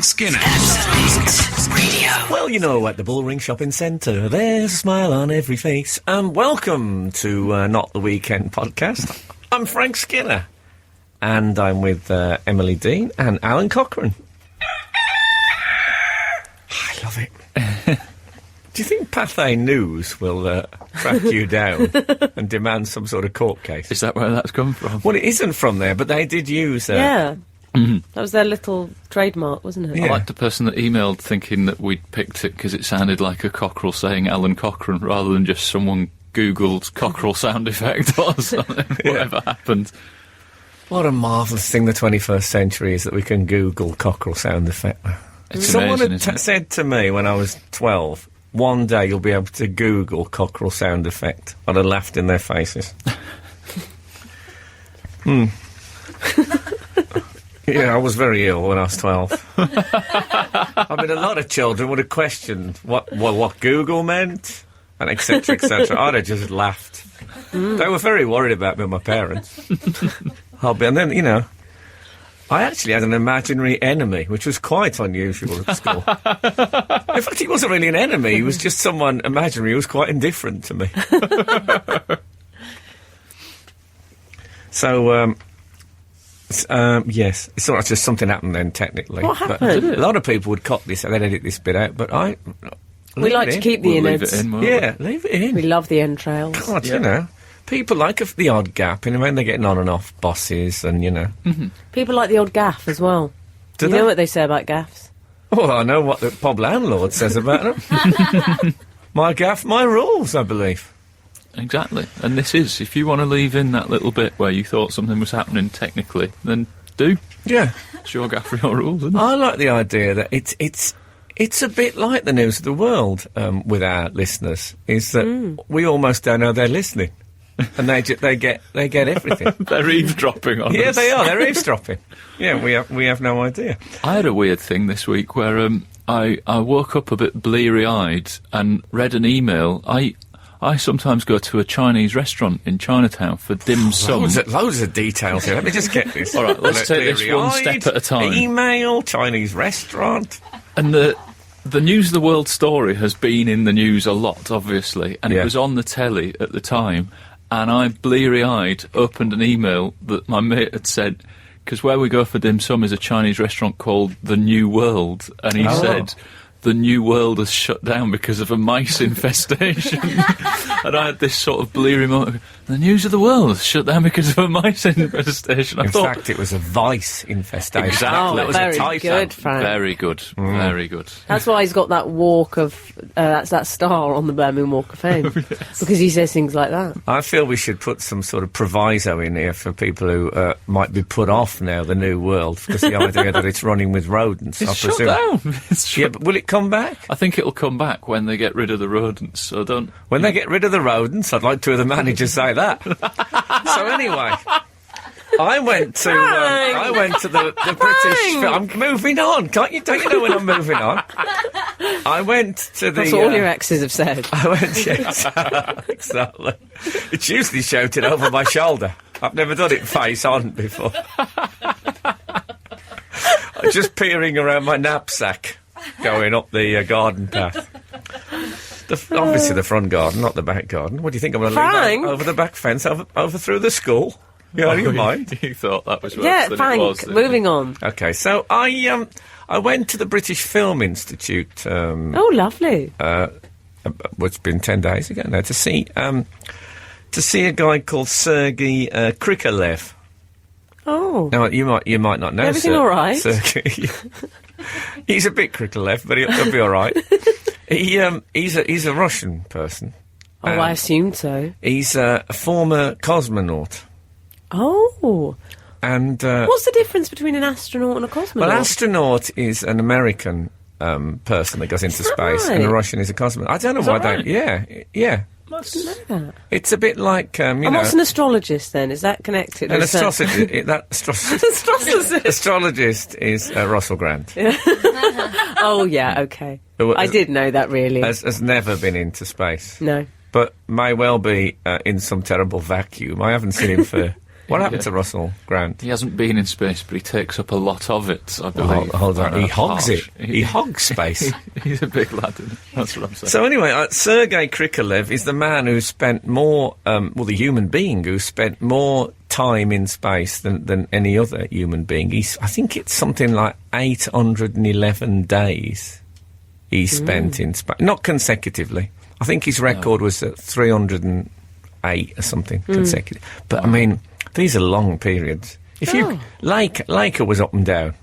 Frank Skinner. Absolute Radio. Well, you know, at the Bullring Shopping Centre, there's a smile on every face. Welcome to Not the Weekend podcast. I'm Frank Skinner, and I'm with Emily Dean and Alan Cochrane. I love it. Do you think Pathé News will track you down and demand some sort of court case? Is that where that's come from? Well, it isn't from there, but they did use... Yeah. Mm-hmm. That was their little trademark, wasn't it? Yeah. I like the person that emailed thinking that we'd picked it because it sounded like a cockerel saying Alan Cochrane rather than just someone Googled cockerel sound effect or something, whatever happened. What a marvellous thing the 21st century is that we can Google cockerel sound effect. It's Someone amazing, had said to me when I was 12, one day you'll be able to Google cockerel sound effect. I'd have laughed in their faces. Yeah, I was very ill when I was 12. I mean, a lot of children would have questioned what Google meant, and etc., etc. I'd have just laughed. They were very worried about me and my parents. And then, you know, I actually had an imaginary enemy, which was quite unusual at school. In fact, he wasn't really an enemy. He was just someone imaginary who was quite indifferent to me. So, yes, it's not just something happened then, technically. What happened? But a lot of people would cut this, they'd edit this bit out, but we like to keep the innards. Leave it in, won't we? Yeah, leave it in. We love the entrails. God, you know, people like the odd gap, and when they're getting on and off bosses, and, you know. Mm-hmm. People like the odd gaff as well. Do you they? know what they say about gaffs? Well, I know what the pub landlord says about them. My gaff, my rules, I believe. Exactly. And this is, if you want to leave in that little bit where you thought something was happening technically, then do. Yeah. It's your gaff, your rules, isn't it? I like the idea that it's a bit like the News of the World with our listeners, is that we almost don't know they're listening. And they get everything. They're eavesdropping on us. Yeah, they are. They're eavesdropping. Yeah, we have no idea. I had a weird thing this week where I woke up a bit bleary-eyed and read an email. I sometimes go to a Chinese restaurant in Chinatown for dim sum. Loads of details here. Let me just get this. All right, let's take this one step at a time. Email, Chinese restaurant. And the News of the World story has been in the news a lot, obviously, and it was on the telly at the time, and I, bleary-eyed, opened an email that my mate had said, because where we go for dim sum is a Chinese restaurant called The New World, and he said, the New World has shut down because of a mice infestation. And I had this sort of bleary moment. The News of the World has shut down because of a mice infestation. In fact, it was a vice infestation. Exactly. That was very a typo. good, Frank. Very good. Very good. That's why he's got that walk of... that's that star on the Birmingham Walk of Fame. Because he says things like that. I feel we should put some sort of proviso in here for people who might be put off now, the New World, because the idea that it's running with rodents, I It's shut presume. down. It's shut Yeah, but will it come back? I think it'll come back when they get rid of the rodents, so don't... When they get rid of the rodents, I'd like to hear the manager say that. So anyway, I went to the British... I'm moving on. Don't you know when I'm moving on? I went to the... That's all your exes have said. I went, yes, exactly. It's usually shouted over my shoulder. I've never done it face on before. Just peering around my knapsack, going up the garden path. Obviously the front garden, not the back garden. What do you think I'm going to leave over the back fence, over through the school? Yeah, you mind? You thought that was worse Yeah, than Frank, it was. moving on. Okay, so I went to the British Film Institute. Oh, lovely. It's been 10 days ago now to see a guy called Sergei Krikalev. Oh. Now you might not know. Everything all right? Sergei. He's a bit Krikalev, but he'll be all right. He's a Russian person. Oh, I assumed so. He's a former cosmonaut. Oh. And what's the difference between an astronaut and a cosmonaut? well, astronaut is an American person that goes into space, and a Russian is a cosmonaut. I don't know why they... Yeah. I didn't know that. It's a bit like, And what's an astrologist, then? Is that connected? An with astrologist. Astrologist is Russell Grant. Oh, yeah, okay. I did know that, really. Has never been into space. No. But may well be in some terrible vacuum. I haven't seen him for What happened to Russell Grant? He hasn't been in space, but he takes up a lot of it, I believe. Hold on. He hogs it. He hogs space. He's a big lad, isn't he? That's what I'm saying. So anyway, Sergei Krikalev is the man who spent more, the human being who spent more time in space than any other human being. I think it's something like 811 days he spent in space. Not consecutively. I think his record was at 308 or something consecutive. But, I mean, these are long periods. Laika was up and down.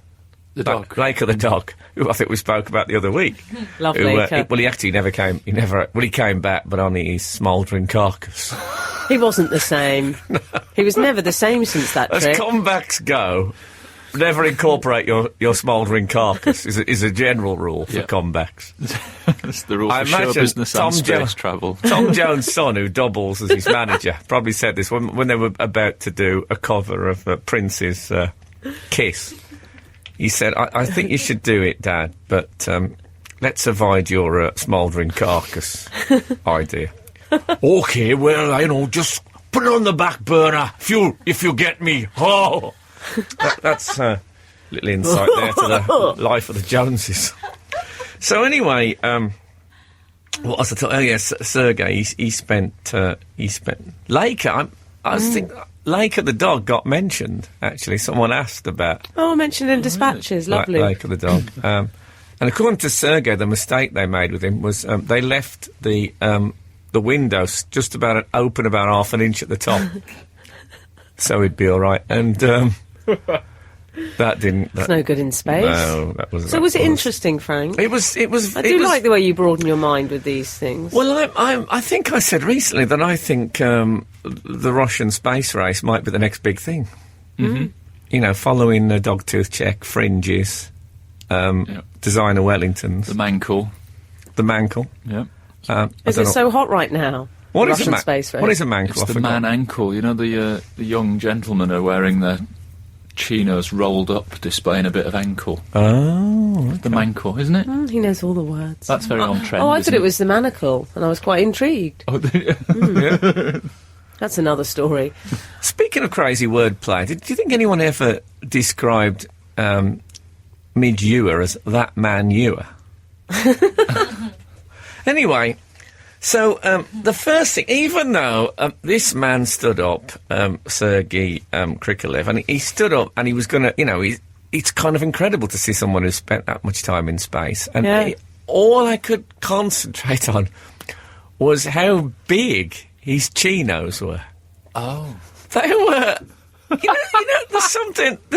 The dog. Laika the dog, who I think we spoke about the other week. Love who, Laika. he actually never came. He came back, but only his smouldering carcass. He wasn't the same. He was never the same since that As trip. comebacks go, never incorporate your smouldering carcass is a general rule for comebacks. That's the rule I for show imagine business and space travel. Tom Jones' son, who doubles as his manager, probably said this when they were about to do a cover of Prince's Kiss. He said, I think you should do it, Dad, but let's avoid your smouldering carcass idea. OK, well, just put it on the back burner if you get me. Oh! That's a little insight there to the life of the Joneses. So anyway, what was I talking? Oh yes, Sergei. He spent. Laika. I was thinking Laika the dog got mentioned. Actually, someone asked about. Oh, mentioned in dispatches. Lovely. Laika the dog. And according to Sergei, the mistake they made with him was they left the windows just about open about half an inch at the top, so he'd be all right. And that didn't. It's no good in space. No, that was. So was it interesting, Frank? It was. I do like the way you broaden your mind with these things. Well, I think I said recently that I think the Russian space race might be the next big thing. Mm-hmm. You know, following the dogtooth check, fringes, designer Wellingtons, The Mankle. Yeah. Is it so hot right now? What is Russian a space race? What is a mankle? It's the man ankle. You know, the young gentlemen are wearing their chinos rolled up, displaying a bit of ankle. Oh, okay. The mankle, isn't it? He knows all the words. That's very on trend. Oh, I thought it was the manacle, and I was quite intrigued. Oh, That's another story. Speaking of crazy wordplay, do you think anyone ever described Midge Ure as that man Ure? Anyway, so the first thing, even though this man stood up, Sergei Krikalev, and he stood up and he was going to, it's kind of incredible to see someone who spent that much time in space. And all I could concentrate on was how big his chinos were. Oh. They were... there's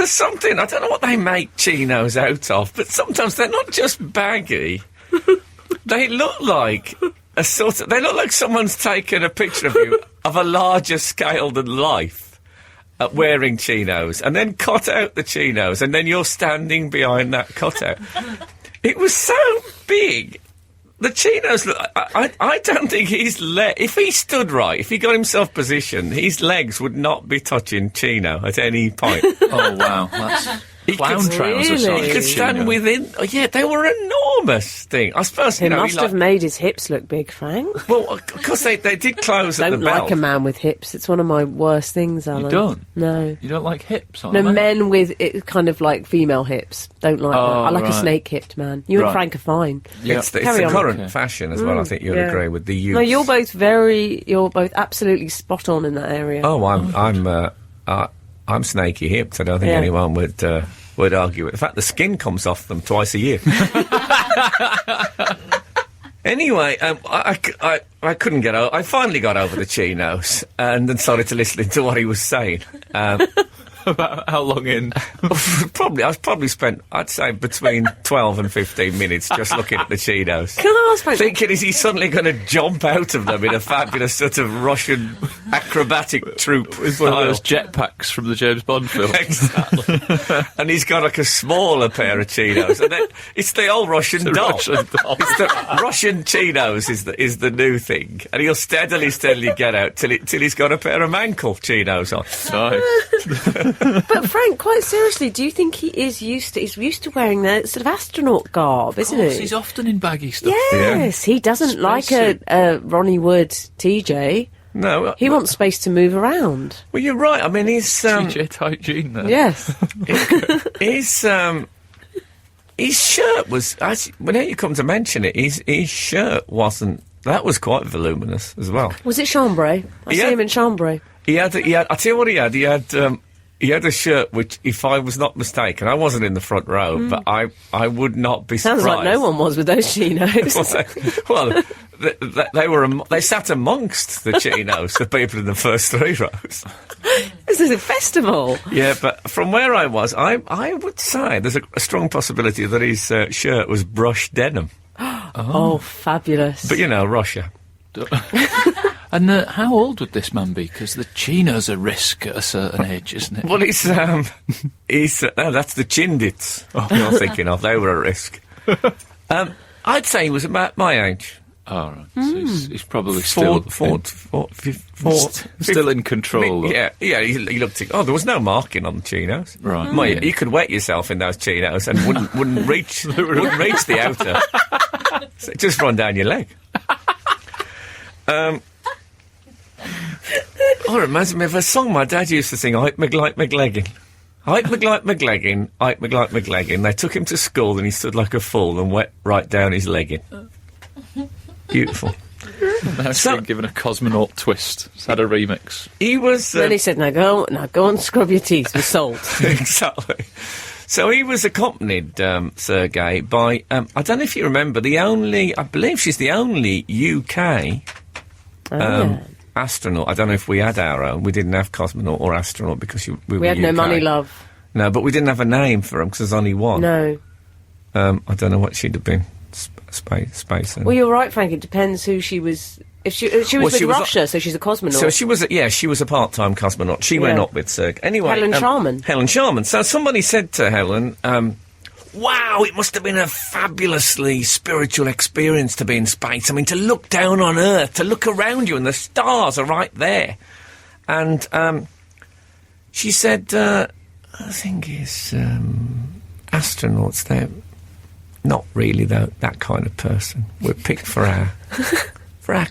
something, I don't know what they make chinos out of, but sometimes they're not just baggy. They look like they look like someone's taken a picture of you of a larger scale than life wearing chinos and then cut out the chinos and then you're standing behind that cutout. It was so big. The chinos look... I don't think if he stood right, if he got himself positioned, his legs would not be touching chino at any point. Oh, wow. That's... Clown trousers. Really? He could stand within... Oh, yeah, they were enormous thing. I suppose, He must have made his hips look big, Frank. Well, because they did close at the Don't belt. like a man with hips. It's one of my worst things, Alan. You don't? No. You don't like hips on No, men? men with kind of like female hips. Don't like that. I like a snake-hipped man. You and Frank are fine. Yeah. It's the Carry on. current fashion as well, I think you'll agree with the youth. No, you're both absolutely spot on in that area. Oh, I'm snaky hipped. I don't think anyone would argue it. In fact, the skin comes off them twice a year. Anyway, I couldn't get over... I finally got over the chinos and then started to listen to what he was saying. About how long in? I've probably spent, I'd say, between 12 and 15 minutes just looking at the chinos. Can I ask, Frank? Thinking, is he suddenly going to jump out of them in a fabulous sort of Russian acrobatic troupe? With one of those jetpacks from the James Bond film. Exactly. And he's got like a smaller pair of chinos. And then it's the old Russian doll. Russian doll. It's the Russian chinos is the new thing. And he'll steadily get out till he's got a pair of Mankle chinos on. Nice. But Frank, quite seriously, do you think he's used to wearing the sort of astronaut garb, isn't he? He's often in baggy stuff. Yes, he doesn't like a Ronnie Wood TJ. No. He wants space to move around. Well, you're right. I mean, he's... TJ hygiene there. Yes. His shirt was... When you come to mention it, his shirt wasn't... That was quite voluminous as well. Was it chambray? I see him in chambray. He had. I tell you what he had. He had a shirt which, if I was not mistaken, I wasn't in the front row, but I would not be surprised. Sounds like no one was with those chinos. well, they sat amongst the chinos, the people in the first 3 rows. This is a festival. Yeah, but from where I was, I would say there's a strong possibility that his shirt was brushed denim. Oh, fabulous. But, Russia. And how old would this man be? Because the chino's a risk at a certain age, isn't it? Well, he's no, that's the Chindits you're thinking of. They were a risk. I'd say he was about my age. Oh, right. So he's probably still in control. Yeah. He looked. There was no marking on the chinos. Right. You could wet yourself in those chinos and wouldn't reach the outer. So it just run down your leg. Oh, it reminds me of a song my dad used to sing, Ike McLike McLegging. Ike McLike McLegging, Ike McLike McLegging. They took him to school and he stood like a fool and wet right down his legging. Beautiful. That's been given a cosmonaut twist. It's had a remix. He was... Then he said, now go and scrub your teeth with salt. Exactly. So he was accompanied, Sergei, by... I don't know if you remember, I believe she's the only UK... astronaut. I don't know if we had our own. We didn't have cosmonaut or astronaut because we were had no UK. money, love. No, but we didn't have a name for him because there's only one. No. I don't know what she'd have been. Space. Well, you're right, Frank. It depends who she was. If she was with Russia, so she's a cosmonaut. So she was a part-time cosmonaut. She went up with Sergei. Anyway, Helen Sharman. Helen Sharman. So somebody said to Helen, wow, it must have been a fabulously spiritual experience to be in space. I mean, to look down on Earth, to look around you, and the stars are right there. And she said, I think it's astronauts, they're not really that kind of person. We're picked for our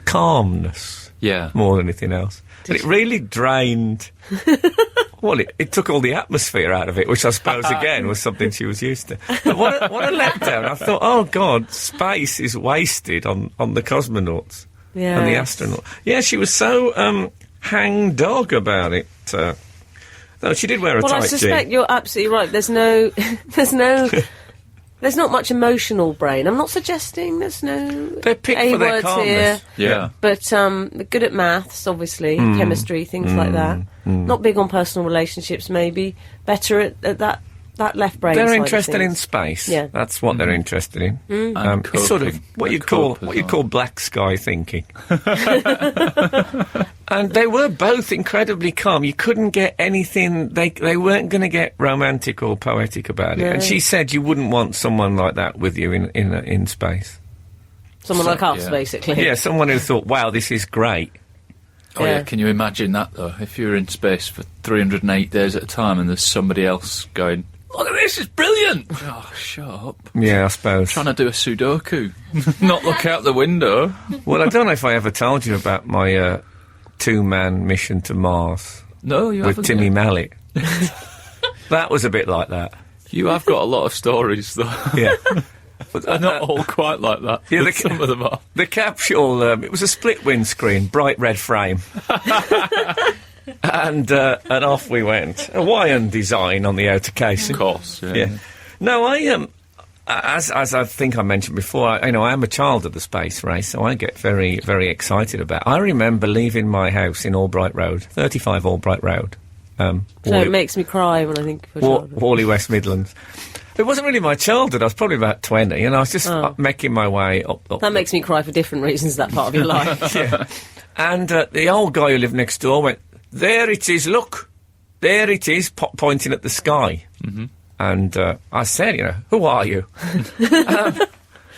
calmness, more than anything else. And it really drained... Well, it took all the atmosphere out of it, which I suppose, again, was something she was used to. But what a letdown. I thought, oh, God, space is wasted on the cosmonauts and the astronauts. Yeah, she was so hang-dog about it. Though she did wear a tight jean. Well, I suspect you're absolutely right. There's not much emotional brain. I'm not suggesting there's no They're picked for their calmness. Here. Yeah. But they're good at maths, obviously, chemistry, things like that. Not big on personal relationships, maybe. Better at that left brain They're side interested of in things. space. Yeah. That's what they're interested in. It's sort of what you'd call black sky thinking. And they were both incredibly calm. You couldn't get anything. They weren't going to get romantic or poetic about it. No. And she said you wouldn't want someone like that with you in space. Someone like us, basically. Yeah, someone who thought, wow, this is great. Oh, yeah. Can you imagine that, though? If you're in space for 308 days at a time and there's somebody else going, look at this, it's brilliant! Oh, shut up. Yeah, I suppose. Trying to do a Sudoku. Not look out the window. Well, I don't know if I ever told you about my two-man mission to Mars. No, you haven't. With Timmy Mallet. That was a bit like that. You have got a lot of stories, though. Yeah. But they're not all quite like that. Yeah, Some of them are. The capsule, it was a split windscreen, bright red frame. and off we went. Hawaiian design on the outer casing. Of course, Yeah. No, as I think I mentioned before, I am a child of the space race, so I get very, very excited about it. I remember leaving my house in Albright Road, 35 Albright Road. So it makes me cry when I think of a childhood. Whalley, West Midlands. It wasn't really my childhood. I was probably about 20, and I was just making my way up. That makes me cry for different reasons, that part of your life. Yeah. And the old guy who lived next door went, there it is, look. There it is, pointing at the sky. Mm-hmm. And I said, who are you?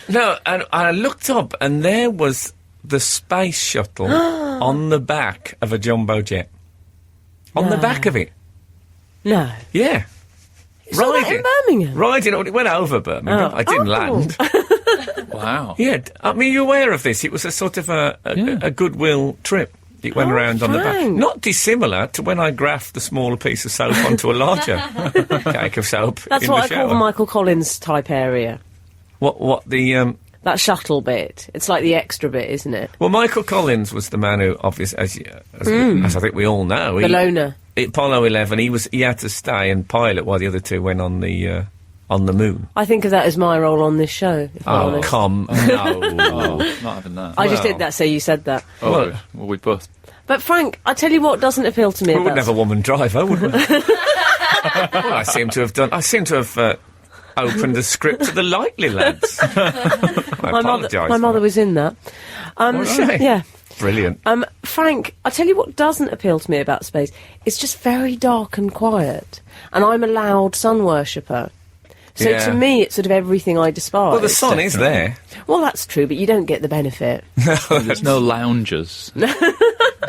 No, and I looked up, and there was the space shuttle on the back of a jumbo jet. On the back of it. No. Yeah. Right in Birmingham? Riding, it went over Birmingham. I didn't land. Wow. Yeah, I mean, you're aware of this. It was a sort of a goodwill trip. It went around on the back. Frank. Not dissimilar to when I graphed the smaller piece of soap onto a larger cake of soap That's in what the I shower. call the Michael Collins type area. What the... That shuttle bit. It's like the extra bit, isn't it? Well, Michael Collins was the man who, obviously, as I think we all know... The loner. Apollo 11, he had to stay and pilot while the other two went on the moon. I think of that as my role on this show, if I'm honest. No. Oh, not having that. I just Well. did that so you said that. Oh, Well- good. Well, we both. But Frank, I tell you what doesn't appeal to me We about... wouldn't have a woman driver, would we? Well, I seem to have opened the script to the Likely Lads. I apologise. My mother was in that. Was she? Yeah. Brilliant. Frank, I tell you what doesn't appeal to me about space. It's just very dark and quiet. And I'm a loud sun worshipper. So Yeah. to me, it's sort of everything I despise. Well, the sun is there. Well, that's true, but you don't get the benefit. There's no loungers. There's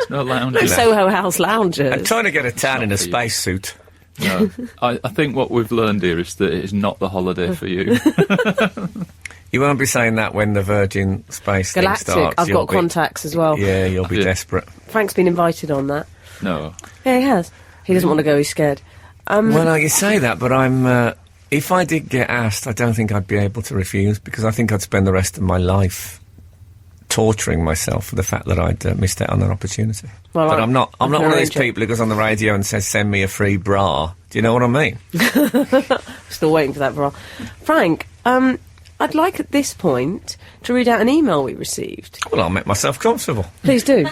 no No loungers. Soho House loungers. I'm trying to get a tan in a for you. spacesuit. No. I think what we've learned here is that it is not the holiday for you. You won't be saying that when the Virgin space thing Galactic. starts. I've You'll got contacts as well. Yeah, you'll be Yeah. desperate. Frank's been invited on that. No. Yeah, he has. He doesn't want to go, he's scared. Well, no, you say that, but I'm... if I did get asked, I don't think I'd be able to refuse, because I think I'd spend the rest of my life torturing myself for the fact that I'd missed out on an opportunity. Well, but I- I'm not I one can of these arrange it. people who goes on the radio and says, send me a free bra. Do you know what I mean? Still waiting for that bra. Frank, I'd like at this point to read out an email we received. Well, I'll make myself comfortable. Please do.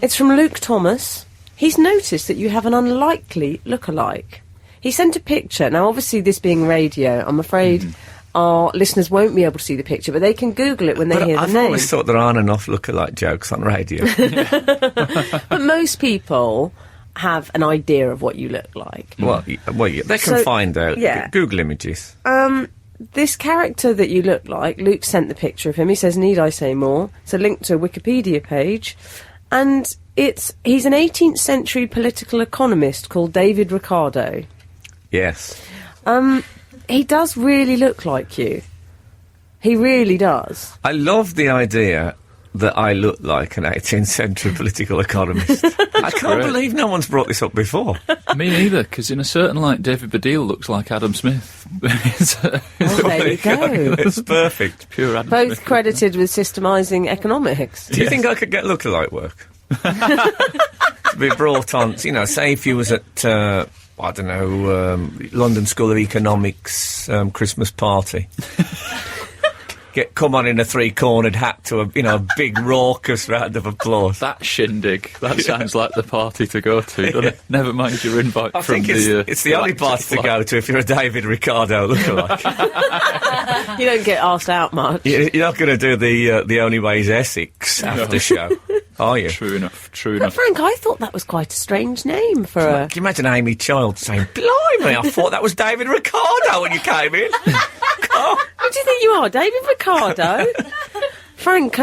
It's from Luke Thomas. He's noticed that you have an unlikely look-alike. He sent a picture. Now, obviously, this being radio, I'm afraid our listeners won't be able to see the picture, but they can Google it when they But hear the I've name. always thought there aren't enough look-alike jokes on radio. But most people have an idea of what you look like. They can So, find out. yeah. Google images. This character that you look like, Luke sent the picture of him. He says, need I say more? It's a link to a Wikipedia page. And he's an 18th century political economist called David Ricardo. Yes. He does really look like you. He really does. I love the idea that I look like an 18th century political economist. I can't great. believe no one's brought this up before. Me neither, because in a certain light, David Baddiel looks like Adam Smith. There you go. It's perfect. Pure Adam Both Smith. credited with systematising economics. Do you think I could get lookalike work? To be brought on, say if you was at, I don't know, London School of Economics Christmas party. Come on in a three-cornered hat to a big raucous round of applause. That shindig, that sounds like the party to go to, doesn't it? Never mind your invite I from think it's the only party to go to if you're a David Ricardo lookalike. You don't get asked out much. You're not going to do the Only Way is Essex after show, are you? True enough, true But enough. Frank, I thought that was quite a strange name for a... Can you imagine Amy Child saying, "Blimey, I thought that was David Ricardo when you came in." Who do you think you are, David Ricardo? Frank,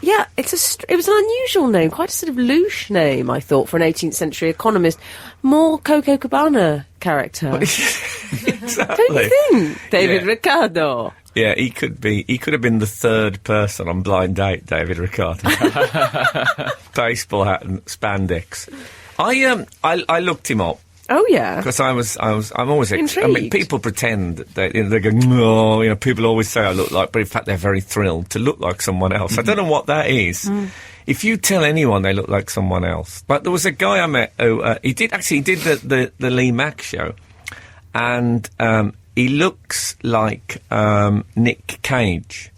yeah, it was an unusual name, quite a sort of louche name, I thought, for an 18th century economist. More Coco Cabana character. Exactly. Don't you think? David Yeah. Ricardo. Yeah, he could have been the third person on Blind Date, David Ricardo. Baseball hat and spandex. I looked him up. Oh, yeah. Because I'm always... I mean, Intrigued. people pretend that they go, no, people always say I look like... But in fact, they're very thrilled to look like someone else. I don't know what that is. If you tell anyone they look like someone else... Like, there was a guy I met who... he did the Lee Mack show. And he looks like Nick Cage.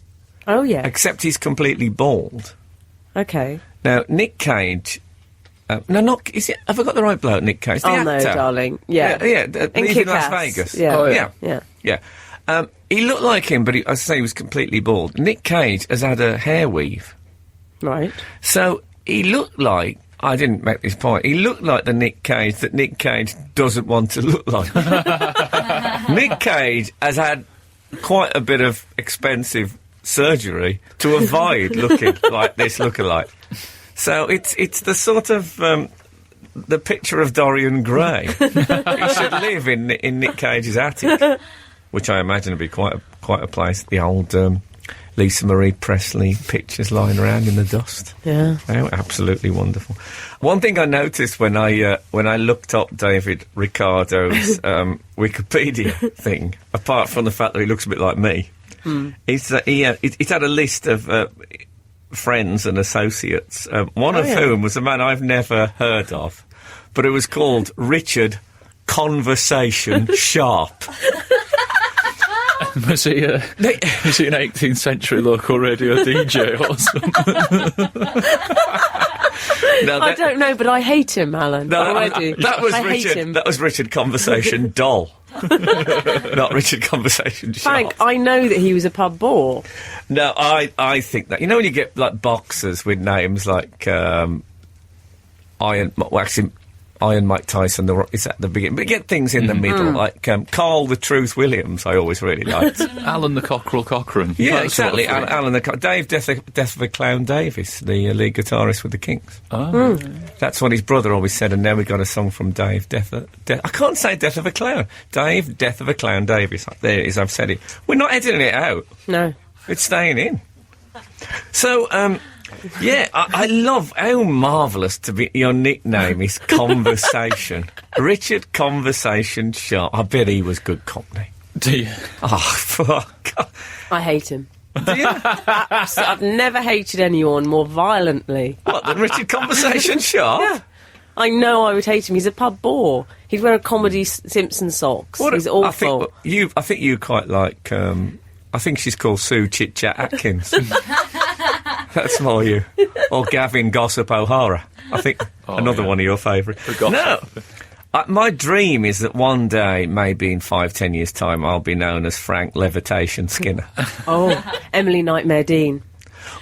Oh, yeah. Except he's completely bald. Okay. Now, Nick Cage... is it? Have I got the right bloke, Nick Cage? The Oh, no, actor. darling. Yeah. Yeah, In he's in Las Kick-Ass. Vegas. Yeah. Oh, yeah. Yeah. He looked like him, but as I say, he was completely bald. Nick Cage has had a hair weave. Right. So he looked like... I didn't make this point. He looked like the Nick Cage that Nick Cage doesn't want to look like. Nick Cage has had quite a bit of expensive surgery to avoid looking like this lookalike. So it's the sort of the picture of Dorian Gray. He should live in Nick Cage's attic, which I imagine would be quite a place. The old Lisa Marie Presley pictures lying around in the dust. Yeah. They were absolutely wonderful. One thing I noticed when I looked up David Ricardo's Wikipedia thing, apart from the fact that he looks a bit like me, is that it had a list of friends and associates, one of whom was a man I've never heard of, but it was called Richard Conversation Sharp. Was he an 18th century local radio DJ or something? I don't know, but I hate him, Alan. Already. That was Richard Conversation Doll. Not Richard Conversation Sharp. Frank, I know that he was a pub bore. No, I think that... You know when you get, like, boxers with names like Iron Mike Tyson is at the beginning. But you get things in the middle, like Carl the Truth Williams, I always really liked. Alan the Cockerel Cochrane. Yeah, exactly. Alan the Dave Death of a Clown Davis, the lead guitarist with the Kinks. Oh. That's what his brother always said, and now we got a song from Dave I can't say Death of a Clown. Dave Death of a Clown Davis. There it is, I've said it. We're not editing it out. No. It's staying in. So, yeah, I love how marvellous to be. Your nickname is Conversation. Richard Conversation Sharp. I bet he was good company. Do you? Oh, fuck. I hate him. Do you? I've never hated anyone more violently. What, than Richard Conversation Sharp? Yeah. I know I would hate him. He's a pub bore. He'd wear a comedy Simpson socks. He's awful. I think you quite like... I think she's called Sue Chit Chat Atkins. That's more you. Or Gavin Gossip O'Hara. I think another one of your favourites. No. My dream is that one day, maybe in 5-10 years' time, I'll be known as Frank Levitation Skinner. Emily Nightmare Dean.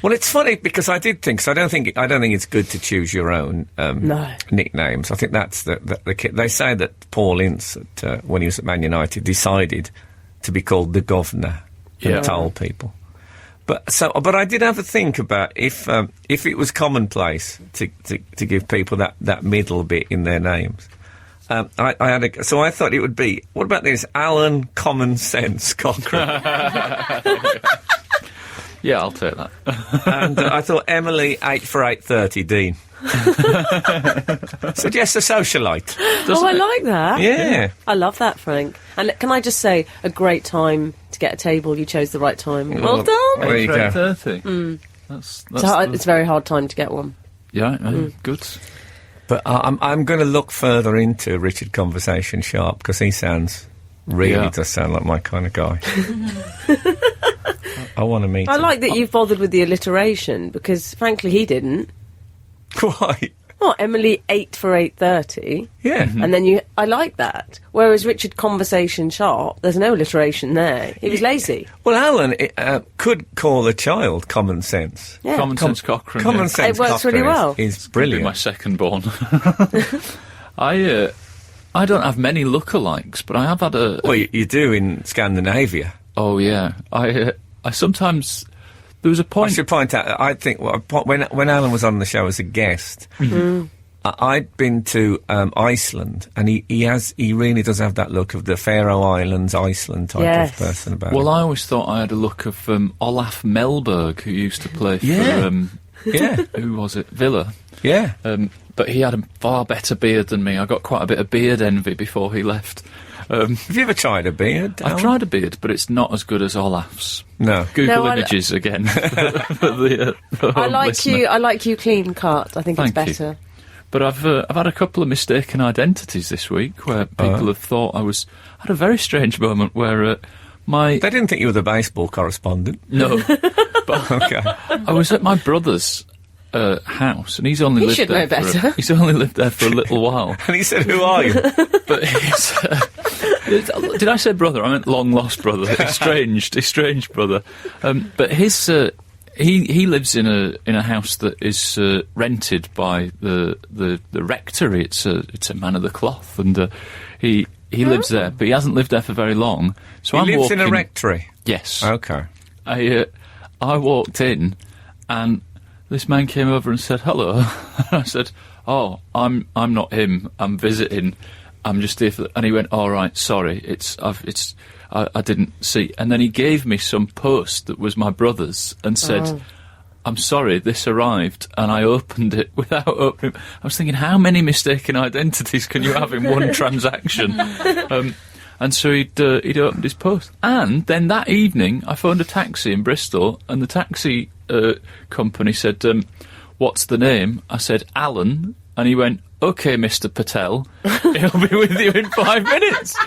Well, it's funny because I did think. So I don't think it's good to choose your own nicknames. I think that's the kid. They say that Paul Ince, when he was at Man United, decided to be called the Governor. And told people. But I did have a think about if it was commonplace to give people that middle bit in their names. So I thought it would be, what about this, Alun Common Sense Cochrane? Yeah, I'll take that. And I thought Emily 8 for 8:30 Dean. Suggests a socialite. I like that. Yeah. I love that, Frank. And can I just say, a great time to get a table. You chose the right time. Well done. There you go. 8:30. It's a very hard time to get one. Yeah, good. But I'm going to look further into Richard Conversation Sharp because he does sound like my kind of guy. I want to meet him. I like that you've bothered with the alliteration because, frankly, he didn't. Why? Well, Emily 8 for 8:30. Yeah. And then I like that. Whereas Richard Conversation Sharp, there's no alliteration there. He was lazy. Well, Alan could call a child Common Sense. Yeah. Common Sense Cochrane. Common Sense It works really well. Is brilliant. My second born. I don't have many lookalikes, but I have had a... Well, you do in Scandinavia. Oh, yeah. I sometimes... There was a point... I should point out, I think, when Alan was on the show as a guest, I'd been to Iceland, and he really does have that look of the Faroe Islands, Iceland type of person about him. Well, I always thought I had a look of Olaf Melberg, who used to play for... who was it? Villa. Yeah. But he had a far better beard than me. I got quite a bit of beard envy before he left. Have you ever tried a beard, Alan? I've tried a beard, but it's not as good as Olaf's. No. Google images again. For I like you clean cut. I think it's better. You. But I've had a couple of mistaken identities this week where people have thought I had a very strange moment where They didn't think you were the baseball correspondent. No. But okay. I was at my brother's house, and he's only lived there. He's only lived there for a little while. And he said, "Who are you?" But did I say brother? I meant long lost brother, estranged brother. But his he lives in a house that is rented by the rectory. It's a man of the cloth, and he lives there, but he hasn't lived there for very long. So he lives in a rectory. Yes. Okay. I walked in, and this man came over and said hello. I said, "Oh, I'm not him. I'm visiting." I'm just here for... And he went, all right, sorry, I didn't see. And then he gave me some post that was my brother's and said, I'm sorry, this arrived, and I opened it without opening. I was thinking, how many mistaken identities can you have in one transaction? And so he'd opened his post. And then that evening, I phoned a taxi in Bristol, and the taxi company said, what's the name? I said, Alun. And he went, OK, Mr. Patel, he'll be with you in 5 minutes.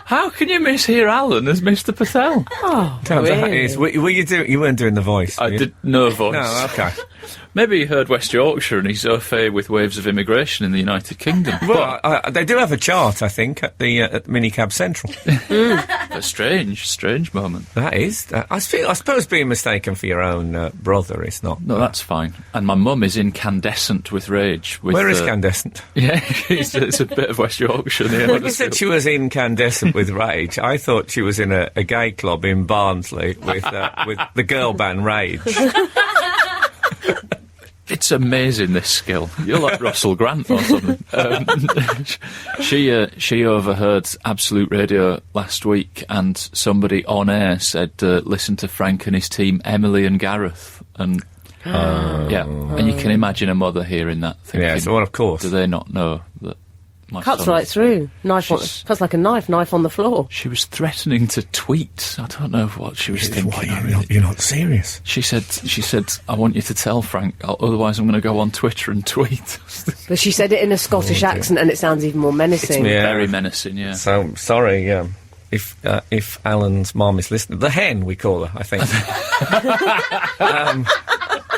How can you mishear Alun as Mr. Patel? Oh, really? You weren't doing the voice. I did no voice. No, okay. Maybe he heard West Yorkshire and he's au fait with waves of immigration in the United Kingdom. Well, they do have a chart, I think, at Minicab Central. A strange moment. That is. I suppose being mistaken for your own brother is not... No, that's fine. And my mum is incandescent with rage. Where is Candescent? Yeah, it's a bit of West Yorkshire. When you said she was incandescent with rage, I thought she was in a gay club in Barnsley with the girl band Rage. It's amazing, this skill. You're like Russell Grant or something. She overheard Absolute Radio last week, and somebody on air said, listen to Frank and his team, Emily and Gareth. And and you can imagine a mother hearing that thinking, yes, well, of course. Do they not know that my Cuts son right through. Cuts like a knife on the floor. She was threatening to tweet. I don't know what she was thinking. What, you're not serious? She said, I want you to tell Frank, otherwise I'm going to go on Twitter and tweet. But she said it in a Scottish accent, and it sounds even more menacing. Yeah. Very menacing, yeah. So, sorry, if Alan's mum is listening. The hen, we call her, I think.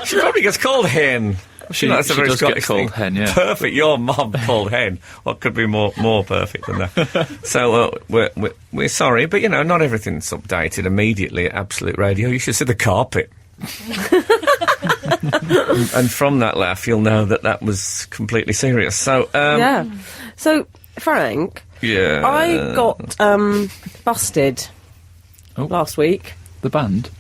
She probably gets called hen. That's a very does Scottish get called thing. hen, yeah. Perfect. Your mum called hen. What could be more perfect than that? So we're sorry, but not everything's updated immediately at Absolute Radio. You should see the carpet. And from that laugh, you'll know that was completely serious. So yeah. So Frank, I got busted last week. The band?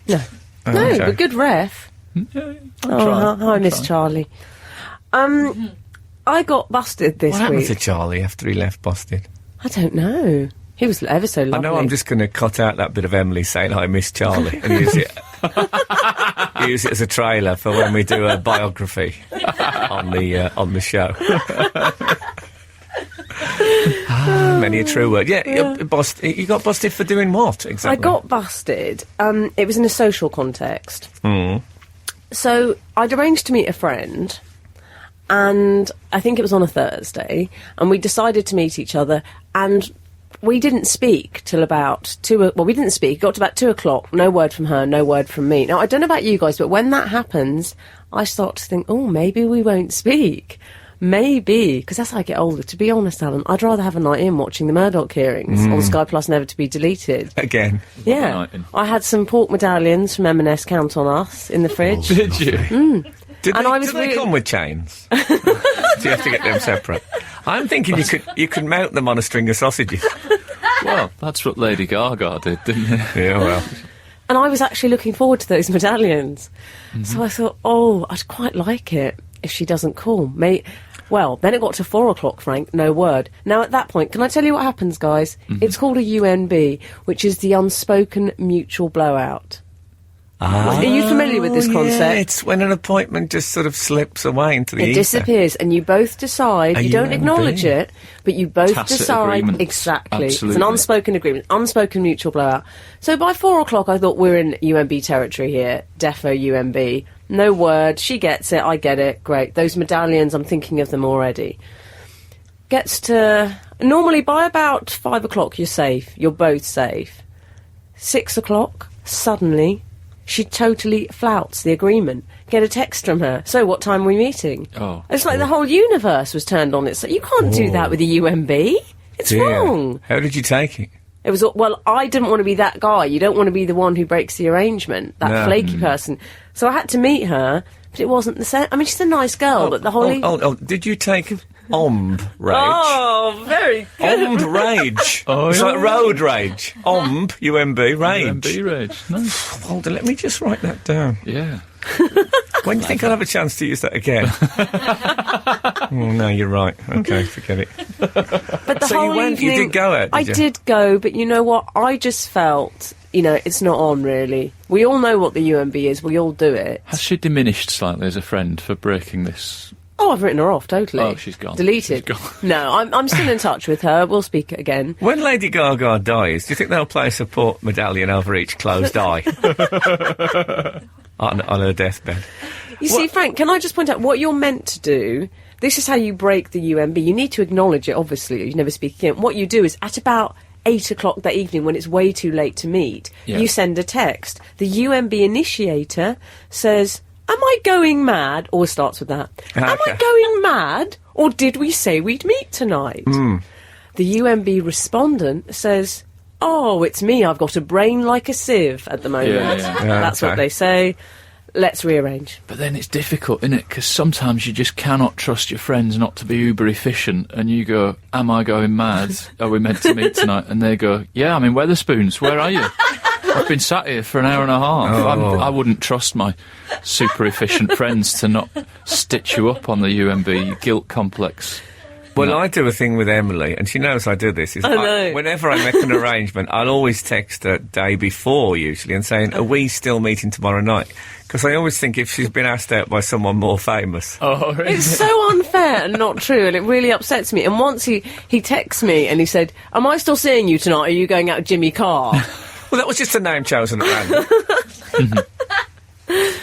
No, okay. but good ref. Yeah, I miss Charlie. I got busted this what happened week. to Charlie after he left Busted? I don't know. He was ever so lovely. I know I'm just going to cut out that bit of Emily saying I miss Charlie and use it as a trailer for when we do a biography on the show. Many a true word. Yeah. You got busted for doing what exactly? I got busted. It was in a social context. So I'd arranged to meet a friend, and I think it was on a Thursday, and we decided to meet each other, and we didn't speak till about 2... Well, we didn't speak. It got to about 2 o'clock. No word from her, no word from me. Now, I don't know about you guys, but when that happens, I start to think, maybe we won't speak. Maybe, because as I get older, to be honest, Alan, I'd rather have a night in watching the Murdoch hearings on Sky Plus, never to be deleted. Again. Yeah. I had some pork medallions from M&S Count on Us in the fridge. Did you? Did they come with chains? Do you have to get them separate? I'm thinking you could mount them on a string of sausages. Well, that's what Lady Gaga did, didn't it? Yeah, well. And I was actually looking forward to those medallions. So I thought, I'd quite like it if she doesn't call. Well, then it got to 4 o'clock, Frank, no word. Now, at that point, can I tell you what happens, guys? It's called a UNB, which is the unspoken mutual blowout. Are you familiar with this concept? Yeah, it's when an appointment just sort of slips away into the ether. It disappears, and you both decide, you don't acknowledge it, but you both Tacit decide. agreement. Exactly. Absolutely. It's an unspoken agreement, unspoken mutual blowout. So by 4 o'clock, I thought we're in UNB territory here, defo UNB. No word, she gets it, I get it, great. Those medallions, I'm thinking of them already. Gets to... Normally, by about 5 o'clock, you're safe. You're both safe. 6 o'clock, suddenly, she totally flouts the agreement. Get a text from her. So, what time are we meeting? Oh. It's like the whole universe was turned on its... You can't do that with a UNB. It's wrong. How did you take it? It was, I didn't want to be that guy. You don't want to be the one who breaks the arrangement, that flaky person. So I had to meet her, but it wasn't the same. I mean, she's a nice girl, but the whole... Did you take Omb Rage? Oh, very good. Omb Rage. It's like road rage. Omb, UMB, Rage. UMB Rage. Nice. Hold on, let me just write that down. Yeah. When do you think I'll have a chance to use that again? Oh, no, you're right. Okay, forget it. But the So whole you evening, did go out, I did you? did go, but you know what? I just felt, it's not on, really. We all know what the UMB is. We all do it. Has she diminished slightly as a friend for breaking this? Oh, I've written her off, totally. Oh, she's gone. Deleted. She's gone. No, I'm still in touch with her. We'll speak again. When Lady Gaga dies, do you think they'll play a support medallion over each closed eye? on her deathbed. You see, Frank, can I just point out what you're meant to do? This is how you break the UMB. You need to acknowledge it, obviously. You never speak again. What you do is, at about 8 o'clock that evening, when it's way too late to meet, you send a text. The UMB initiator says, am I going mad? Or starts with that. Okay. Am I going mad? Or did we say we'd meet tonight? The UMB respondent says, oh, it's me. I've got a brain like a sieve at the moment. Yeah, That's what they say. Let's rearrange. But then it's difficult, isn't it? Because sometimes you just cannot trust your friends not to be uber efficient, and you go, am I going mad? Are we meant to meet tonight? And they go, yeah, I'm in Wetherspoons. Where are you? I've been sat here for an hour and a half. I wouldn't trust my super efficient friends to not stitch you up on the UMB guilt complex. Well, I do a thing with Emily, and she knows I do this. Whenever I make an arrangement, I'll always text her day before, usually, and saying, are we still meeting tomorrow night? Because I always think if she's been asked out by someone more famous. Oh, really? It's so unfair and not true, and it really upsets me. And once he texts me and he said, am I still seeing you tonight? Are you going out with Jimmy Carr? Well, that was just a name chosen at random.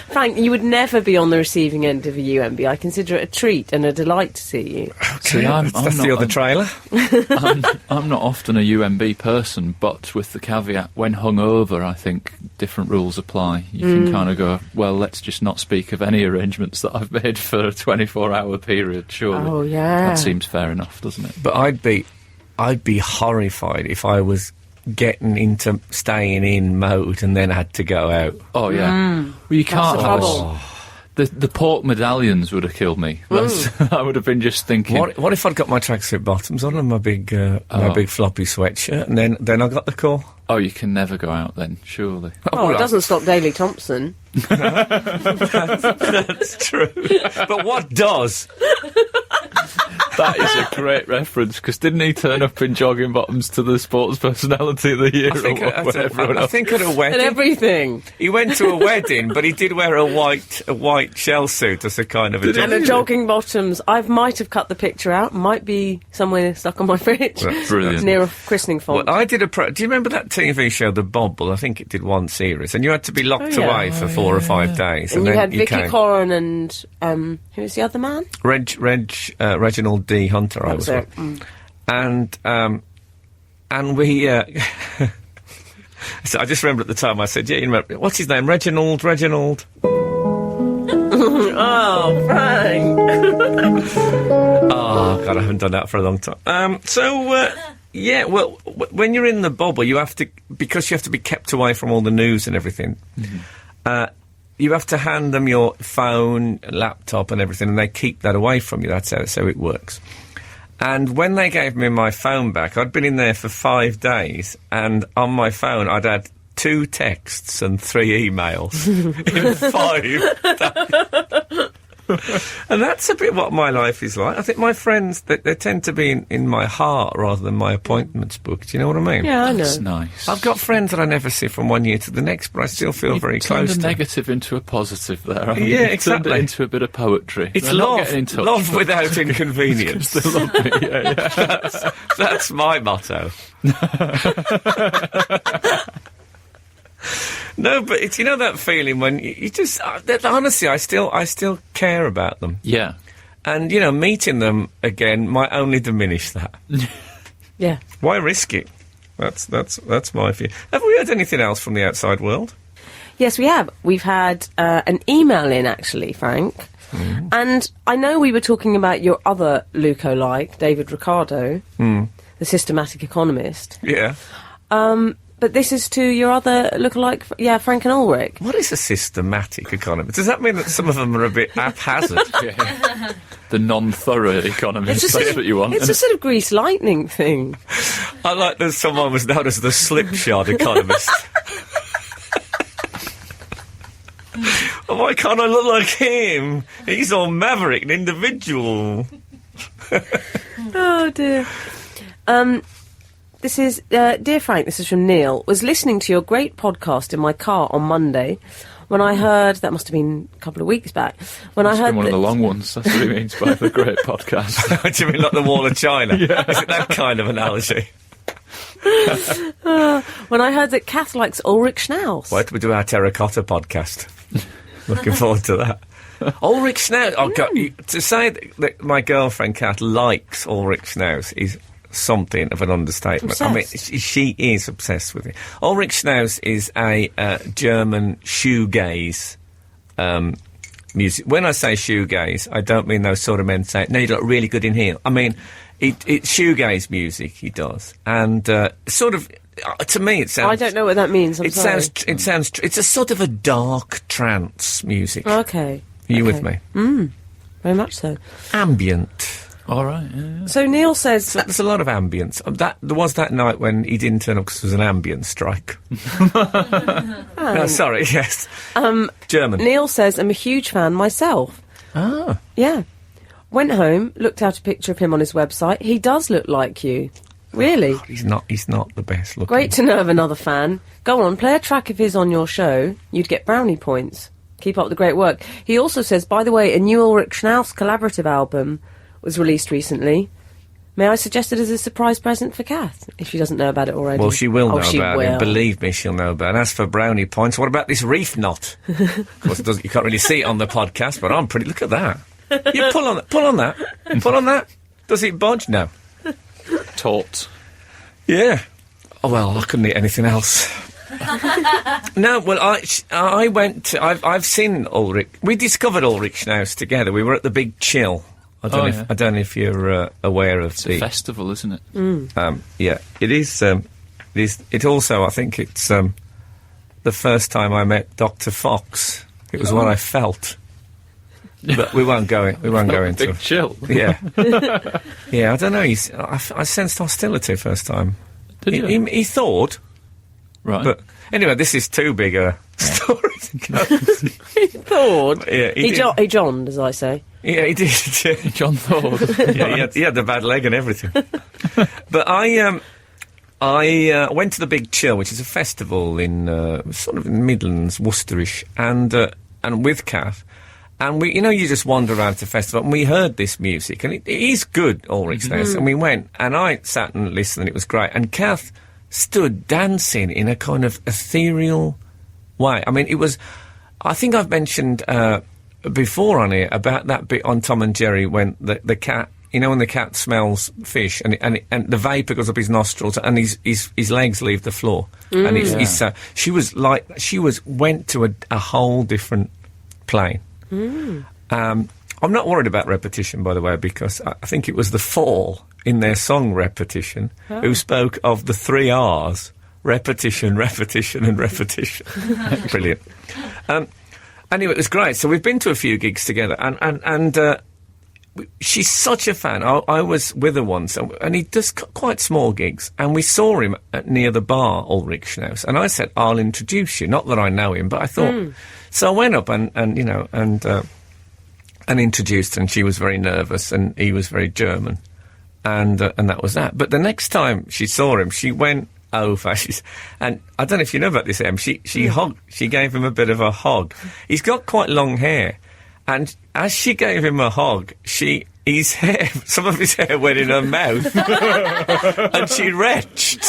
Frank, you would never be on the receiving end of a UMB. I consider it a treat and a delight to see you. See, That's the other trailer. I'm not often a UMB person, but with the caveat, when hungover, I think different rules apply. You can kind of go, well, let's just not speak of any arrangements that I've made for a 24-hour period, surely. Oh, yeah. That seems fair enough, doesn't it? But I'd be horrified if I was getting into staying in mode and then had to go out. Oh, yeah. Well, you can't the have trouble. The pork medallions would have killed me. I would have been just thinking... What if I'd got my tracksuit bottoms on and my big floppy sweatshirt, and then I got the call? Oh, you can never go out then, surely. Oh, it doesn't stop Daley Thompson. That's true. But what does? That is a great reference, because didn't he turn up in jogging bottoms to the Sports Personality of the Year I think award? I think at a wedding. And everything. He went to a wedding, but he did wear a white shell suit as a kind of a... And the jogging bottoms. I might have cut the picture out. Might be somewhere stuck on my fridge. That's brilliant. Near a christening font. Well, I did do you remember that TV show, The Bobble? I think it did one series, and you had to be locked away for 4 or 5 days. and you then had Vicky came. Corrin and, who was the other man? Reginald D. Hunter, I was with. And we... so I just remember at the time I said, yeah, you remember, what's his name? Reginald. Oh, Frank. Oh, God, I haven't done that for a long time. Yeah, well, when you're in the bubble, because you have to be kept away from all the news and everything, you have to hand them your phone, laptop and everything, and they keep that away from you. That's how it works. And when they gave me my phone back, I'd been in there for 5 days, and on my phone I'd had 2 texts and 3 emails in 5 days. And that's a bit what my life is like. I think my friends, they tend to be in my heart rather than my appointments book. Do you know what I mean? Yeah, I know. That's nice. I've got friends that I never see from one year to the next, but I still feel very close turned to a negative into a positive there. haven't you? Yeah, You've exactly. Turned it into a bit of poetry. It's They're not love, getting in touch, love but- without inconvenience. They love me, yeah. That's my motto. No, but it's, that feeling when you just honestly, I still care about them, Yeah. and meeting them again might only diminish that. Yeah. Why risk it? That's my view. Have we heard anything else from the outside world? Yes, we have. We've had an email in, actually, Frank. And I know we were talking about your other Luco-like, David Ricardo, the systematic economist. Yeah. But this is to your other lookalike, Frank and Ulrich. What is a systematic economist? Does that mean that some of them are a bit haphazard? Yeah. The non-thorough economist, that's what you want. It's a sort of grease lightning thing. I like that someone was known as the slipshod economist. Why can't I look like him? He's all maverick and individual. Oh dear. This is dear Frank. This is from Neil. Was listening to your great podcast in my car on Monday when I heard that must have been a couple of weeks back. When I heard one of the long ones. That's what he means by the great podcast. Do you mean like the Wall of China? Yeah. Is it that kind of analogy? when I heard that Kath likes Ulrich Schnauz. Wait till we do our terracotta podcast. Looking forward to that. Ulrich Schnauz. Oh, God, to say that my girlfriend Kath likes Ulrich Schnauz is something of an understatement. Obsessed. I mean, she is obsessed with it. Ulrich Schnauz is a German shoegaze music. When I say shoegaze, I don't mean those sort of men say, no, you look really good in here. I mean, it's shoegaze music he does. And sort of, to me it sounds... I don't know what that means, I'm sorry. It's a sort of a dark trance music. Okay. Are you with me? Very much so. Ambient. All right. Yeah. So Neil says... There's a lot of ambience. There was that night when he didn't turn up because there was an ambient strike. No, sorry, yes. German. Neil says, I'm a huge fan myself. Ah. Yeah. Went home, looked out a picture of him on his website. He does look like you. Really? He's not the best looking. Great to know of another fan. Go on, play a track of his on your show. You'd get brownie points. Keep up the great work. He also says, by the way, a new Ulrich Schnauz collaborative album was released recently. May I suggest it as a surprise present for Kath, if she doesn't know about it already? Well, she will know she about will. it. Believe me, she'll know about it. And as for brownie points, what about this reef knot? Of course, you can't really see it on the podcast, but I'm pretty... Look at that. You pull on that. Pull on that. Does it budge? No. Taut. Yeah. Oh, well, I couldn't eat anything else. No, well, I went to... I've seen Ulrich... We discovered Ulrich Schnauz together. We were at the Big Chill. I don't know if you're aware of it's a festival, isn't it? Yeah, it is. It also, I think it's the first time I met Dr. Fox. It was what I felt. But we won't go into Big Chill. Yeah. Yeah, I don't know. I sensed hostility first time. Did you? He thought. Right. But anyway, this is too big a story to go. He thought. Yeah, He johned, as I say. Yeah, he did. John thought. Yeah, he had the bad leg and everything. But I went to the Big Chill, which is a festival in sort of in Midlands, Worcesterish, and with Kath. And we, you just wander around the festival, and we heard this music, and it is good, Ulrich Schnauz. And we went, and I sat and listened, and it was great. And Kath stood dancing in a kind of ethereal way. I mean, it was... I think I've mentioned before on here about that bit on Tom and Jerry when the cat... when the cat smells fish, and the vapour goes up his nostrils, and his legs leave the floor. And she went to a whole different plane. I'm not worried about repetition, by the way, because I think it was The Fall in their song Repetition who spoke of the 3 R's: repetition, repetition and repetition. Brilliant. Anyway, it was great. So we've been to a few gigs together, and she's such a fan. I was with her once, and he does quite small gigs, and we saw him near the bar, Ulrich Schnauz, and I said, I'll introduce you. Not that I know him, but I thought... So I went up and introduced her, and she was very nervous, and he was very German, and that was that. But the next time she saw him, she went over, and I don't know if you know about this, Em, she gave him a bit of a hug. He's got quite long hair, and as she gave him a hug, some of his hair went in her mouth, and she retched.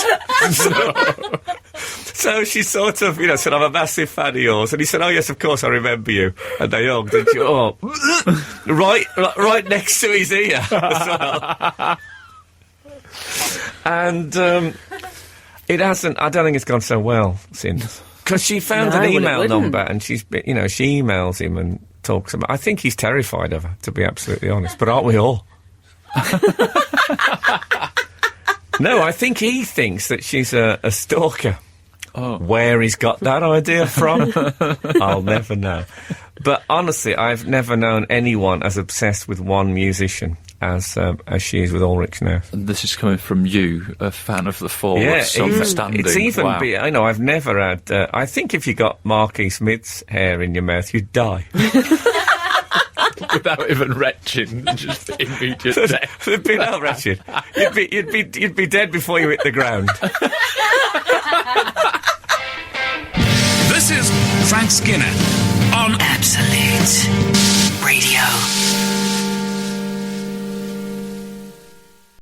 So she sort of, said, I'm a massive fan of yours. And he said, oh, yes, of course, I remember you. And they hugged, and she, right next to his ear as well. And it hasn't, I don't think it's gone so well since. Because she found an email number, and she emails him and talks about... I think he's terrified of her, to be absolutely honest. But aren't we all? No, I think he thinks that she's a stalker. Oh. Where he's got that idea from, I'll never know. But honestly, I've never known anyone as obsessed with one musician as she is with Ulrich Schnauz. And this is coming from you, a fan of The Fall. Yeah, standing. It's even... Wow. I know, I've never had... I think if you got Marky Smith's hair in your mouth, you'd die. without even retching, just immediate death. There'd be no wretched. You'd be dead before you hit the ground. This is Frank Skinner on Absolute